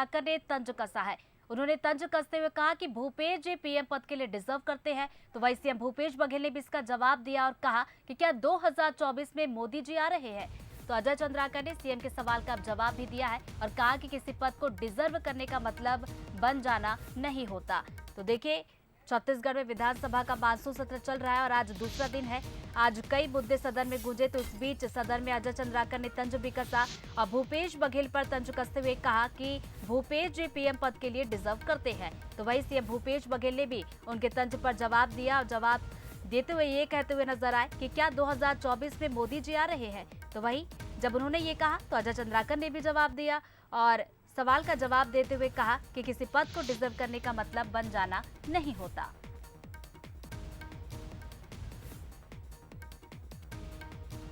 चंद्राकर ने तंज कसा है। उन्होंने तंज कसते हुए कहा कि भूपेश जी पीएम पद के लिए डिजर्व करते हैं। तो वहीं सीएम भूपेश बघेल ने भी इसका जवाब दिया और कहा कि क्या 2024 में मोदी जी आ रहे हैं। तो अजय चंद्राकर ने सीएम के सवाल का जवाब भी दिया है और कहा कि किसी पद को डिजर्व करने का मतलब बन जाना नहीं होता। तो देखिए, छत्तीसगढ़ में विधानसभा का मानसून सत्र चल रहा है और आज दूसरा दिन है। आज कई मुद्दे सदन में गूंजे, तो इस बीच सदन में अजय चंद्राकर ने तंज भी कसा और भूपेश बघेल पर तंज कसते हुए कहा कि भूपेश जी पीएम पद के लिए डिजर्व करते हैं। तो वहीं सीएम भूपेश बघेल ने भी उनके तंज पर जवाब दिया और जवाब देते हुए ये कहते हुए नजर आए कि क्या 2024 में मोदी जी आ रहे हैं। तो वहीं जब उन्होंने ये कहा तो अजय चंद्राकर ने भी जवाब दिया और सवाल का जवाब देते हुए कहा कि किसी पद को डिजर्व करने का मतलब बन जाना नहीं होता।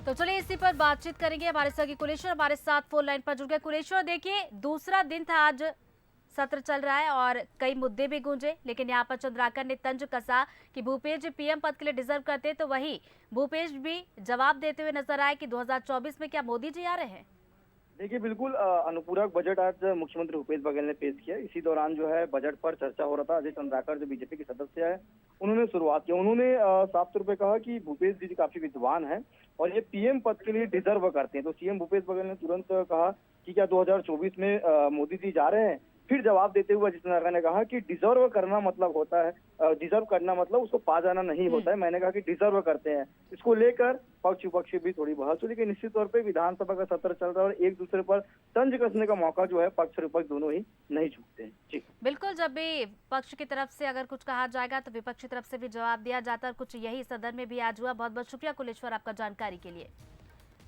तो चलिए इसी पर बातचीत करेंगे। हमारे सहयोगी कुलेश्वर हमारे साथ फोन लाइन पर जुड़ गए। कुलेश्वर, देखिए दूसरा दिन था आज, सत्र चल रहा है और कई मुद्दे भी गूंजे, लेकिन यहाँ पर चंद्राकर ने तंज कसा कि भूपेश जी पीएम पद के लिए डिजर्व करते, तो वही भूपेश भी जवाब देते हुए नजर आए कि 2024 में क्या मोदी जी आ रहे हैं। देखिए बिल्कुल अनुपूरक बजट आज मुख्यमंत्री भूपेश बघेल ने पेश किया। इसी दौरान जो है बजट पर चर्चा हो रहा था। अजय चंद्राकर जो बीजेपी के सदस्य है उन्होंने शुरुआत की। उन्होंने साफ तौर पे कहा कि भूपेश जी काफी विद्वान है और ये पीएम पद के लिए डिजर्व करते हैं। तो सीएम भूपेश बघेल ने तुरंत कहा कि क्या 2024 में मोदी जी जा रहे हैं। फिर जवाब देते हुए अजय चंद्राकर ने कहा कि डिजर्व करना मतलब होता है, डिजर्व करना मतलब उसको पा जाना नहीं होता है। मैंने कहा कि डिजर्व करते हैं। इसको लेकर पक्ष विपक्ष भी थोड़ी बहस हुई, लेकिन निश्चित तौर पे विधानसभा का सत्र चल रहा है और एक दूसरे पर तंज कसने का मौका जो है पक्ष और विपक्ष दोनों ही नहीं चूकते हैं। जी बिल्कुल, जब भी पक्ष की तरफ से अगर कुछ कहा जाएगा तो विपक्ष की तरफ से भी जवाब दिया जाता है। कुछ यही सदन में भी आज हुआ। बहुत बहुत शुक्रिया कुलेश्वर आपका जानकारी के लिए।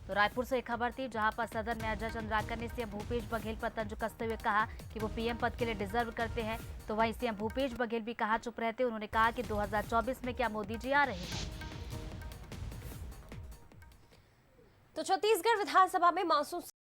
तो रायपुर से एक खबर थी जहां पर सदन में अजय चंद्राकर ने सीएम भूपेश बघेल पर तंज कसते हुए कहा कि वो पीएम पद के लिए डिजर्व करते हैं। तो वहीं सीएम भूपेश बघेल भी कहा चुप रहते। उन्होंने कहा कि 2024 में क्या मोदी जी आ रहे हैं। तो छत्तीसगढ़ विधानसभा में मानसून